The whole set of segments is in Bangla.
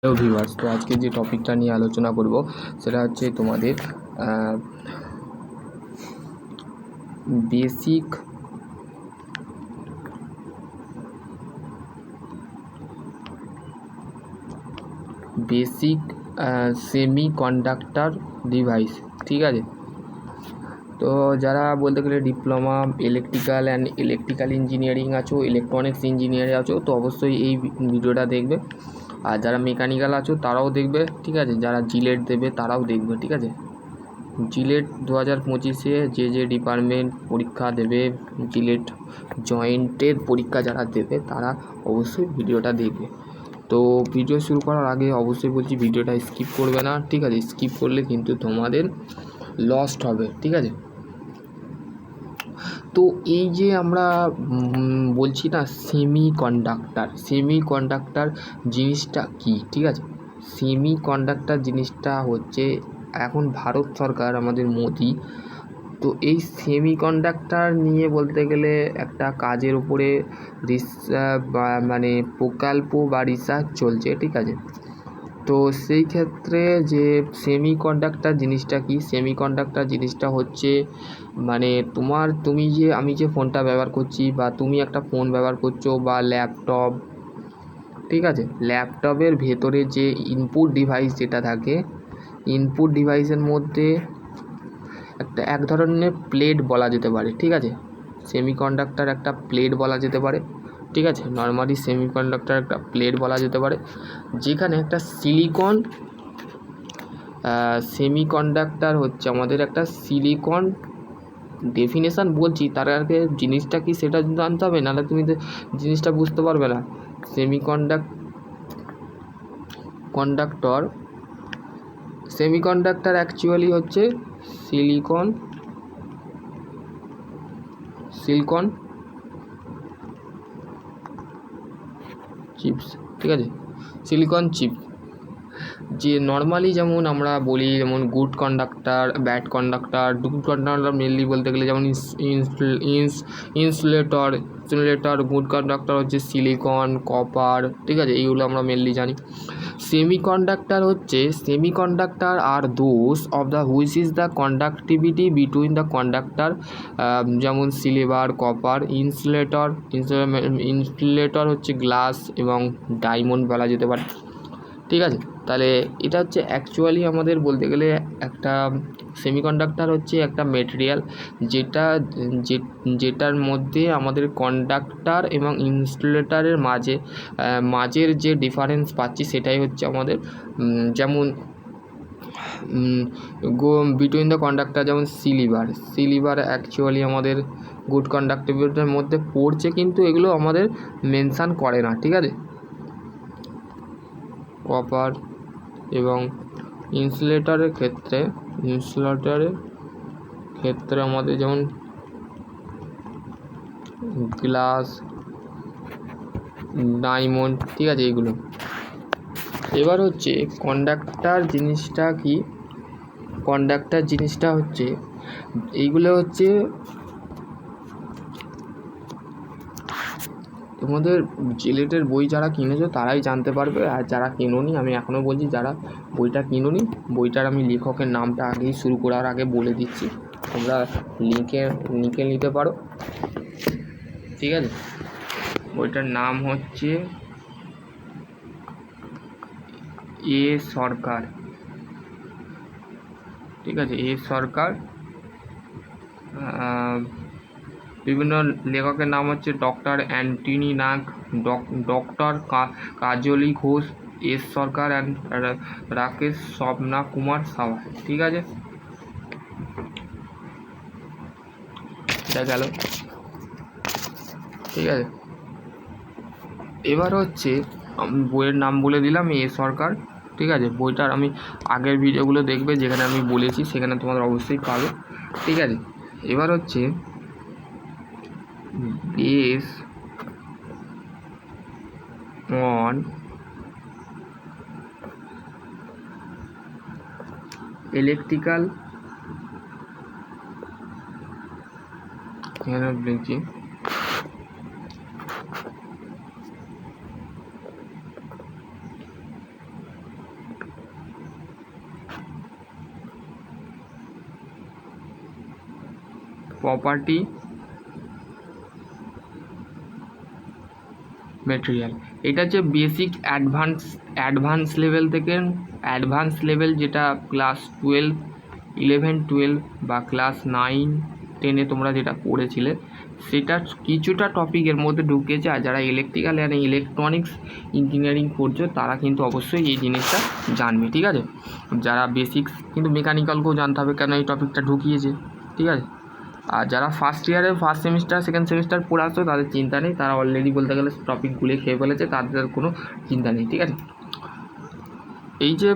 হ্যালো ভিউয়ার্স, তো আজকে যে টপিকটা নিয়ে আলোচনা করব সেটা হচ্ছে তোমাদের বেসিক সেমি কন্ডাক্টর ডিভাইস। ঠিক আছে, তো যারা বলতে গেলে ডিপ্লোমা ইলেকট্রিক্যাল ইঞ্জিনিয়ারিং আছো, ইলেকট্রনিক্স ইঞ্জিনিয়ারিং আছো, তো অবশ্যই এই ভিডিওটা দেখবে। আর যারা মেকানিক্যাল আছো তারাও দেখবে, ঠিক আছে। যারা জিলেট দেবে তারাও দেখবে, ঠিক আছে। জিলেট 2025-এ যে ডিপার্টমেন্ট পরীক্ষা দেবে, জিলেট জয়েন্টের পরীক্ষা যারা দেবে তারা অবশ্যই ভিডিওটা দেখবে। তো ভিডিও শুরু করার আগে অবশ্যই বলছি ভিডিওটা স্কিপ করবে না, ঠিক আছে। স্কিপ করলে কিন্তু তোমাদের লস্ট হবে, ঠিক আছে। তো এই যে আমরা বলছি না সেমি কন্ডাক্টর জিনিসটা কি, ঠিক আছে। সেমি কন্ডাক্টর জিনিসটা হচ্ছে এখন ভারত সরকার আমাদের মোদি, তো এই সেমি কন্ডাক্টর নিয়ে বলতে গেলে একটা কাজের উপরে মানে প্রকল্প বা রিসার্চ চলছে, ঠিক আছে। তো সেই ক্ষেত্রে যে সেমি কন্ডাক্টর জিনিসটা কি, সেমি কন্ডাক্টর জিনিসটা হচ্ছে মানে আমি যে ফোনটা ব্যবহার করছি বা তুমি একটা ফোন ব্যবহার করছো বা ল্যাপটপ, ঠিক আছে, ল্যাপটপের ভেতরে যে ইনপুট ডিভাইস যেটা থাকে, ইনপুট ডিভাইসের মধ্যে এক ধরনের প্লেট বলা যেতে পারে, ঠিক আছে। সেমিকন্ডাক্টর একটা প্লেট বলা যেতে পারে, ঠিক আছে। নর্মালি সেমিকন্ডাক্টর একটা প্লেট বলা যেতে পারে, যেখানে একটা সেমিকন্ডাক্টর হচ্ছে আমাদের একটা সিলিকন ডেফিনেশান বলছি, তার আগে জিনিসটা কি সেটা জানতে হবে, নাহলে তুমি জিনিসটা বুঝতে পারবে না। সেমিকন্ডাক্টর অ্যাকচুয়ালি হচ্ছে সিলিকন চিপস, ঠিক আছে, সিলিকন চিপ। যে নর্মালি যেমন আমরা বলি, যেমন good conductor, bad conductor. Good conductor mainly বলতে গেলে যেমন ইনসুলেটর। গুড কন্ডাক্টর হচ্ছে সিলিকন, কপার, ঠিক আছে, এইগুলো আমরা মেনলি জানি। সেমিকন্ডাক্টর আর those of the which is the conductivity between the conductor, যেমন সিলভার, কপার। ইনসুলেটর হচ্ছে গ্লাস এবং ডায়মন্ড বলা যেতে পারে, ঠিক আছে। তাহলে এটা হচ্ছে অ্যাকচুয়ালি আমাদের বলতে গেলে একটা সেমিকন্ডাক্টর হচ্ছে একটা মেটেরিয়াল যেটার মধ্যে আমাদের কন্ডাক্টর এবং ইনসুলেটরের মাঝের যে ডিফারেন্স পাচ্ছি সেটাই হচ্ছে আমাদের যেমন বিটুইন দ্য কন্ডাক্টর, যেমন সিলিভার অ্যাকচুয়ালি আমাদের গুড কন্ডাক্টিভিটির মধ্যে পড়ছে, কিন্তু এগুলো আমাদের মেনশান করে না, ঠিক আছে। কপার এবং ইনসুলেটরের ক্ষেত্রে আমাদের যেমন গ্লাস, ডায়মন্ড, ঠিক আছে, এইগুলো। এবার হচ্ছে কন্ডাক্টর জিনিসটা হচ্ছে এইগুলো হচ্ছে তোমাদের জিলেটের বই যারা কিনেছো তারাই জানতে পারবে, আর যারা কেনোনি, আমি এখনও বলছি যারা বইটা কিনোনি, বইটার আমি লেখকের নামটা আগেই শুরু করার আগে বলে দিচ্ছি, তোমরা লিখে নিতে পারো, ঠিক আছে। বইটার নাম হচ্ছে এ সরকার, ঠিক আছে, এ সরকার। বিভিন্ন লেখকের নাম হচ্ছে doctor Antony Nag, doctor Kajli Ghosh, S Sarkar and Rakesh Swapna Kumar Sawa, ঠিক আছে। এটা গেল, ঠিক আছে। এবার হচ্ছে বইয়ের নাম বলে দিলাম এ সরকার, ঠিক আছে। বইটার আমি আগের ভিডিওগুলো দেখবে, যেখানে আমি বলেছি সেখানে তোমাদের অবশ্যই পাবে, ঠিক আছে। এবার হচ্ছে বেস অন ইলেকট্রিক্যাল, এখানে লিখছি প্রপার্টি মেটেরিয়াল। এটা হচ্ছে বেসিক অ্যাডভান্স লেভেল থেকে অ্যাডভান্স লেভেল, যেটা ক্লাস 11-12 বা ক্লাস 9-10 তোমরা যেটা পড়েছিলে সেটা কিছুটা টপিকের মধ্যে ঢুকেছে। আর যারা ইলেকট্রিক্যাল অ্যান্ড ইলেকট্রনিক্স ইঞ্জিনিয়ারিং করছো তারা কিন্তু অবশ্যই এই জিনিসটা জানবে, ঠিক আছে। যারা বেসিক্স কিন্তু মেকানিক্যালকেও জানতে হবে, কেন এই টপিকটা ঢুকিয়েছে, ঠিক আছে। আর যারা ফার্স্ট ইয়ারে ফার্স্ট সেমিস্টার সেকেন্ড সেমিস্টার পড়ে আসতো তাদের চিন্তা নেই, তারা অলরেডি বলতে গেলে টপিকগুলি খেয়ে ফেলেছে, তাদের কোনো চিন্তা নেই, ঠিক আছে। এই যে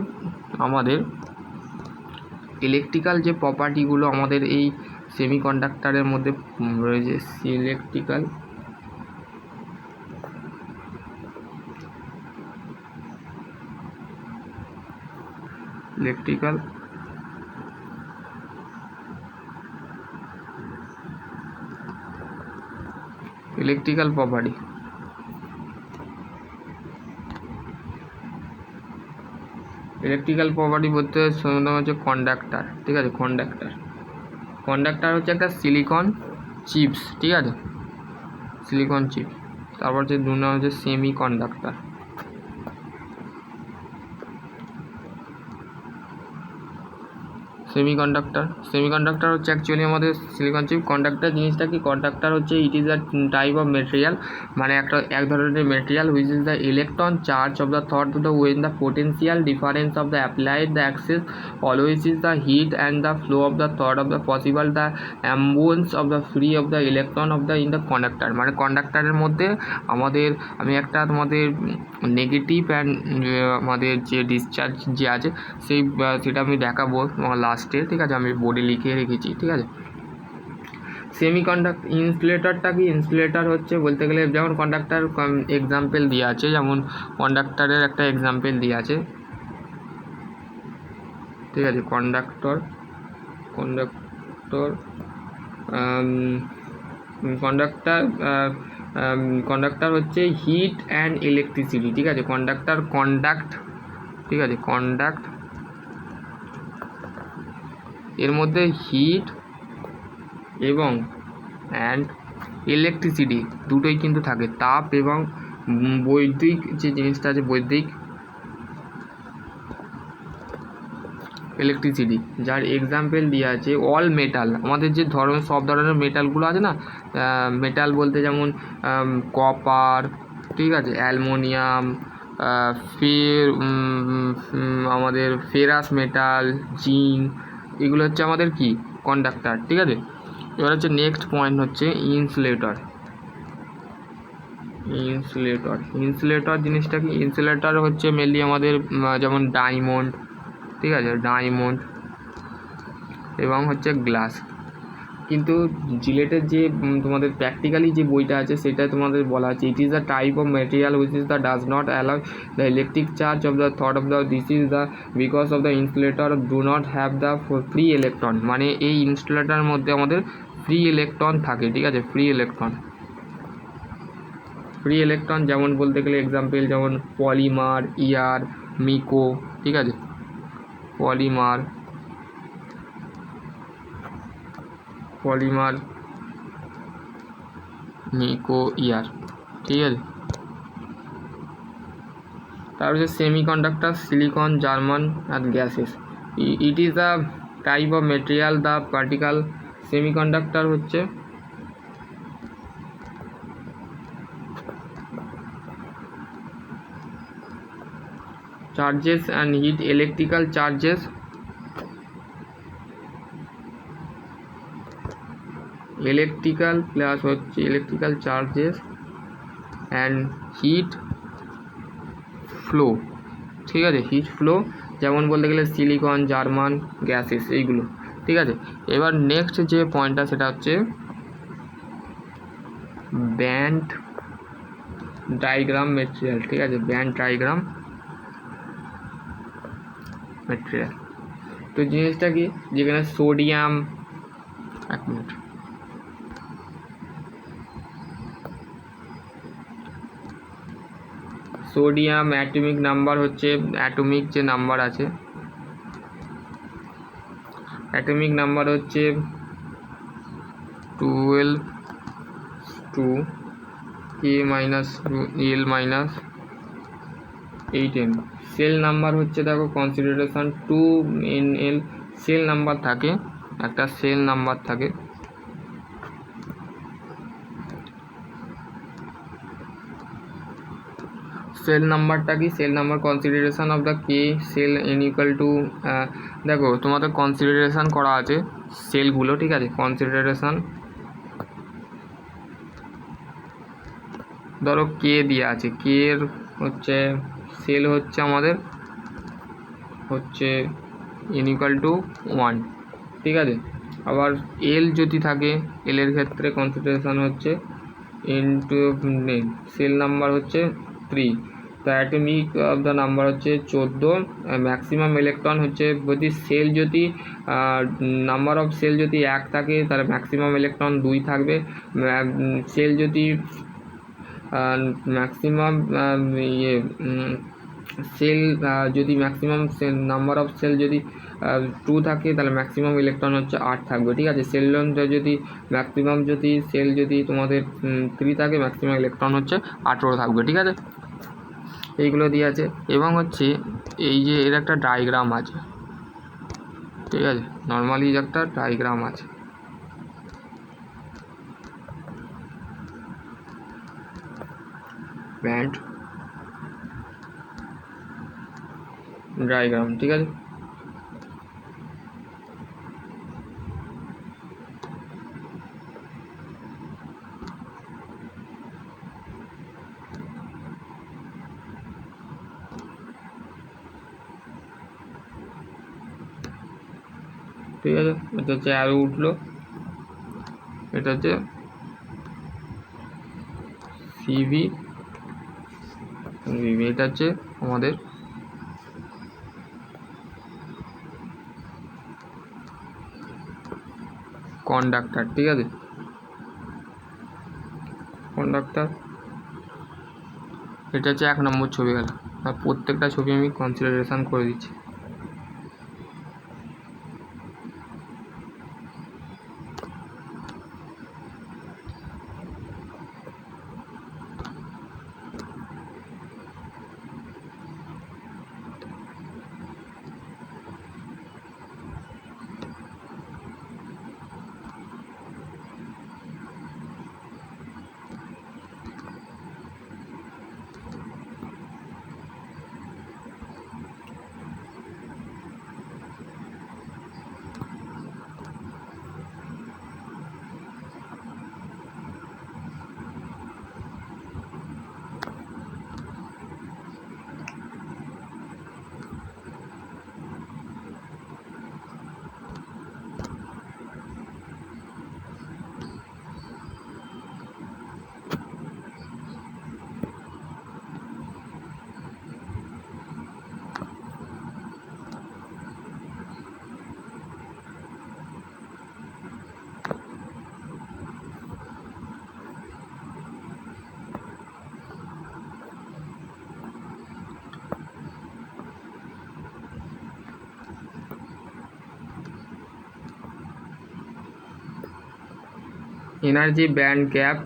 আমাদের ইলেকট্রিক্যাল যে প্রপার্টিগুলো আমাদের এই সেমিকন্ডাক্টরের মধ্যে রয়েছে, ইলেকট্রিক্যাল প্রপার্টি। ইলেকট্রিক্যাল প্রপার্টি বলতে হচ্ছে কন্ডাক্টার, ঠিক আছে। কন্ডাক্টার হচ্ছে একটা সিলিকন চিপস, ঠিক আছে, সিলিকন চিপস। তারপর হচ্ছে 2 নাম হচ্ছে সেমি কন্ডাক্টার। সেমিকন্ডাক্টর হচ্ছে অ্যাকচুয়ালি আমাদের সিলিকন চিপ। কন্ডাক্টর জিনিসটা কি? কন্ডাক্টর হচ্ছে it is a type of material, মানে এক ধরনের material which is the electron charge of the thought to the when the potential difference of the applied the access always is the heat and the flow of the thought of the possible the ambience of the free of the electron of the in the conductor. মানে কন্ডাক্টরের মধ্যে আমি একটা তোমাদের নেগেটিভ অ্যান্ড আমাদের যে ডিসচার্জ যে আছে সেটা আমি দেখাবো লাস্টে, ঠিক আছে, আমি বোর্ডে লিখে রেখেছি, ঠিক আছে। ইনসুলেটরটা কি? ইনসুলেটর হচ্ছে বলতে গেলে যেমন কন্ডাক্টর এক্সাম্পল দিয়ে আছে, যেমন কন্ডাক্টরের একটা এক্সাম্পল দিয়ে আছে, ঠিক আছে। কন্ডাক্টর হচ্ছে হিট অ্যান্ড ইলেকট্রিসিটি, ঠিক আছে। ঠিক আছে, কন্ডাক্ট এর মধ্যে হিট এবং অ্যান্ড ইলেকট্রিসিটি দুটোই কিন্তু থাকে, তাপ এবং বৈদ্যুতিক যে জিনিসটা আছে, বৈদ্যুতিক ইলেকট্রিসিটি, যার এক্সাম্পল দেওয়া আছে অল মেটাল। আমাদের যে সব ধরনের মেটালগুলো আছে না, মেটাল বলতে যেমন কপার, ঠিক আছে, অ্যালুমিনিয়াম, আমাদের ফেরাস মেটাল, জিঙ্ক, এগুলো হচ্ছে আমাদের কি কন্ডাক্টর, ঠিক আছে। এবার হচ্ছে নেক্সট পয়েন্ট হচ্ছে ইনসুলেটর জিনিসটা কি? ইনসুলেটর হচ্ছে মেনলি আমাদের যেমন ডায়মন্ড, ঠিক আছে, ডায়মন্ড এবং হচ্ছে গ্লাস। কিন্তু জিলেটের যে তোমাদের প্র্যাকটিক্যালি যে বইটা আছে সেটা তোমাদের বলা আছে ইট is the type of material which is the does not allow the electric charge of the thought of the this is the because of the insulator do not have the free electron. মানে এই ইনসুলেটরের মধ্যে আমাদের ফ্রি ইলেকট্রন থাকে, ঠিক আছে, ফ্রি ইলেকট্রন যেমন বলতে গেলে এক্সাম্পল যেমন পলিমার, ইয়ার, মিকো, ঠিক আছে, পলিমার, মিকো, ইয়ার, ঠিক আছে। তারপর হচ্ছে সেমিকন্ডাক্টর, সিলিকন, জার্মান আর gases. It is the type of material the particle semiconductor হচ্ছে charges and heat, electrical charges electrical charges and heat flow, ঠিক আছে, হিট ফ্লো যেমন বলতে গেলে সিলিকন, জার্মান, গ্যাসেস, এইগুলো, ঠিক আছে। এবার নেক্সট যে পয়েন্টটা সেটা হচ্ছে ব্যান্ড ডায়াগ্রাম মেটেরিয়াল, ঠিক আছে, ব্যান্ড ডায়াগ্রাম মেটেরিয়াল। তো জিনিসটা কি? যেখানে সোডিয়াম, এক মিনিট, সোডিয়াম অ্যাটমিক নাম্বার হচ্ছে অ্যাটমিক যে নাম্বার আছে, অ্যাটমিক নাম্বার হচ্ছে 12 টু কে minus L minus 8n। Cell number হচ্ছে দেখো কনসিডারেশন 2nl সেল নাম্বার থাকে, একটা সেল নাম্বার থাকে। সেল নাম্বারটা কি? Cell number consideration of the K cell N equal to, দেখো তোমাদের কনসিডারেশন করা আছে সেলগুলো, ঠিক আছে। কনসিডারেশন ধরো কে দেওয়া আছে, কে এর হচ্ছে সেল হচ্ছে আমাদের হচ্ছে এন ইকুয়াল টু 1, ঠিক আছে। আবার এল যদি থাকে, এল এর ক্ষেত্রে কনসিডারেশন হচ্ছে এন টু সেল নাম্বার হচ্ছে 3, তো অ্যাটমিক অফ দ্য নাম্বার হচ্ছে 14, ম্যাক্সিমাম ইলেকট্রন হচ্ছে যদি সেল যদি নাম্বার অফ সেল যদি 1 থাকে তাহলে ম্যাক্সিমাম ইলেকট্রন 2 থাকবে। সেল যদি ম্যাক্সিমাম সেল যদি maximum cell number of cell যদি 2 থাকে তাহলে ম্যাক্সিমাম ইলেকট্রন হচ্ছে 8 থাকবে, ঠিক আছে। সেল যদি ম্যাক্সিমাম যদি সেল যদি তোমাদের 3 থাকে ম্যাক্সিমাম ইলেকট্রন হচ্ছে 18 থাকবে, ঠিক আছে। এইগুলো দিয়ে আছে এবং হচ্ছে এই যে এর একটা ডায়াগ্রাম আছে, ঠিক আছে। নর্মালি একটা ডায়াগ্রাম আছে, ব্যান্ড ডায়াগ্রাম, ঠিক আছে। ঠিক আছে, এটা হচ্ছে অ্যারো উঠলো, এটা হচ্ছে সিভি, এটা হচ্ছে আমাদের কন্ডাক্টর, ঠিক আছে। কন্ডাক্টর এটা হচ্ছে 1 নম্বর ছবি গেল, আর প্রত্যেকটা ছবি আমি কনসিডারেশন করে দিচ্ছি। এনার্জি ব্যান্ড গ্যাপ,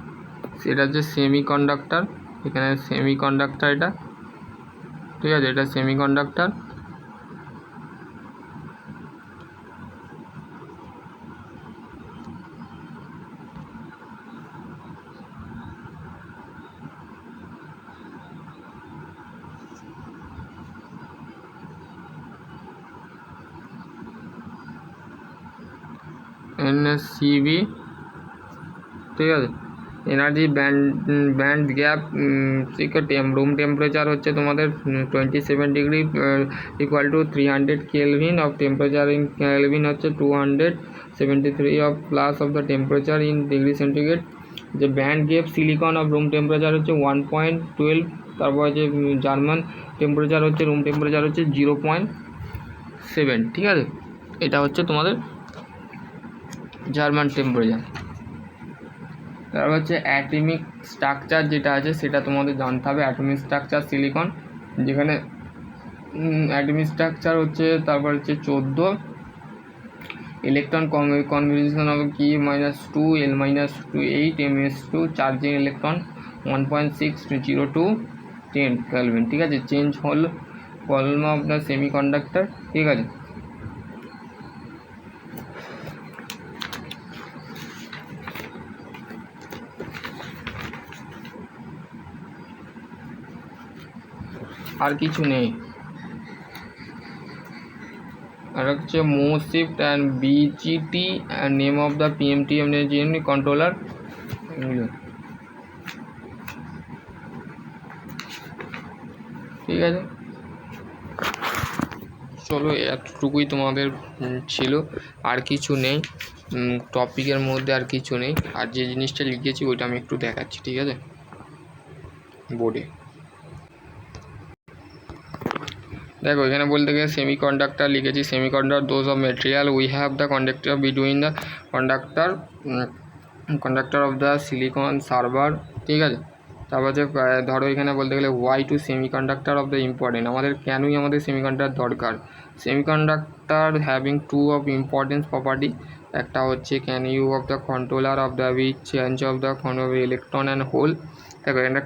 সেটা হচ্ছে সেমিকন্ডাক্টর, এখানে সেমিকন্ডাক্টর এটা, ঠিক আছে। এটা সেমিকন্ডাক্টর, এনএসসিবি, ঠিক আছে। Energy band gap room temperature হচ্ছে তোমাদের 27 degree equal to 300 kelvin, of temperature in kelvin হচ্ছে 273 of plus of the temperature in degree centigrade. যে band gap silicon of room temperature হচ্ছে 1.12, তারপর হচ্ছে জার্মান টেম্পারেচার হচ্ছে রুম টেম্পারেচার হচ্ছে 0.7, ঠিক আছে। এটা হচ্ছে তোমাদের জার্মান টেম্পারেচার। তারপর হচ্ছে অ্যাটমিক স্ট্রাকচার যেটা আছে সেটা তোমাদের জানতে হবে। অ্যাটমিক স্ট্রাকচার সিলিকন, যেখানে অ্যাটমিক স্ট্রাকচার হচ্ছে তারপর হচ্ছে 14, ইলেকট্রন কনফিগারেশন অফ কি -2 L -2 8 ms2 charging electron 1.602 10 kelvin, ঠিক আছে। চেঞ্জ হল কলম অফ দ্য সেমিকন্ডাক্টর, ঠিক আছে। আর কিছু নেই। আর হচ্ছে মো shift and BGT and name of the PMTM controller, ঠিক আছে। চলো এতটুকুই তোমাদের ছিল, আর কিছু নেই টপিকের মধ্যে, আর কিছু নেই। আর যে জিনিসটা লিখেছি ওইটা আমি একটু দেখাচ্ছি, ঠিক আছে। বোর্ডে দেখো, এখানে বলতে গেলে সেমিকন্ডাক্টর লিখেছি। Semiconductor those of material we have the conductor between the conductor of the silicon server, ঠিক আছে। তারপর হচ্ছে ধরো এখানে বলতে গেলে why to semiconductor of the important, আমাদের কেনই আমাদের সেমিকন্ডাক্টর দরকার। Semiconductor having two of importance property, একটা হচ্ছে can you of the controller of the which change of the electron and hole. দেখো এখানে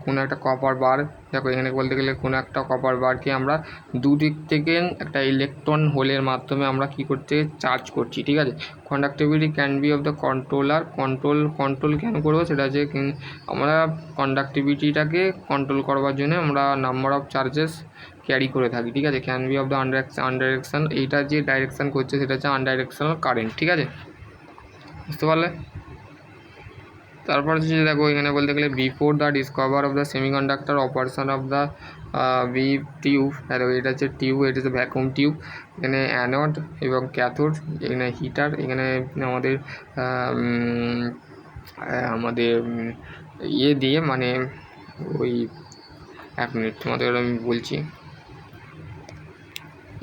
কোনো একটা কপার বার, দেখো এখানে বলতে গেলে কোনো একটা কপার বারকে আমরা দুদিক থেকে একটা ইলেকট্রন হোলের মাধ্যমে আমরা কি করতে চার্জ করছি, ঠিক আছে। Conductivity can be of the controller, control কেন করবো সেটা হচ্ছে আমরা কন্ডাক্টিভিটিটাকে কন্ট্রোল করবার জন্য আমরা নাম্বার অফ চার্জেস ক্যারি করে থাকি, ঠিক আছে। ক্যান বি অফ দ্য আনডাইরেকশন, এইটা যে ডাইরেকশান করছে সেটা হচ্ছে আনডাইরেকশনাল কারেন্ট, ঠিক আছে, বুঝতে পারলে। তারপর হচ্ছে দেখো এখানে বলতে গেলে before the discover of the semiconductor operation of the tube, এটা হচ্ছে টিউব, এটা হচ্ছে ভ্যাকুয়াম টিউব। এখানে অ্যানোড এবং ক্যাথোড, এখানে হিটার, এখানে আমাদের ইয়ে দিয়ে মানে ওই 1 মিনিট তোমাদের আমি বলছি।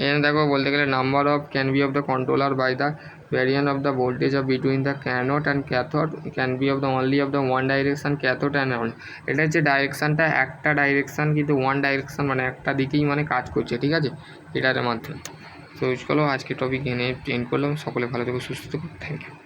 এখানে দেখো বলতে গেলে number of can be of the controller by the variant of the voltage of between the anode and cathode can be of the only of the one direction cathode and on. এটা হচ্ছে ডাইরেকশানটা একটা ডাইরেকশান, কিন্তু ওয়ান ডাইরেকশান মানে একটা দিকেই মানে কাজ করছে, ঠিক আছে, এটার মাধ্যমে। তো চলো আজকে টপিক এনে চেঞ্জ করলাম। সকলে ভালো থেকো, সুস্থ থেকো, থ্যাংক ইউ।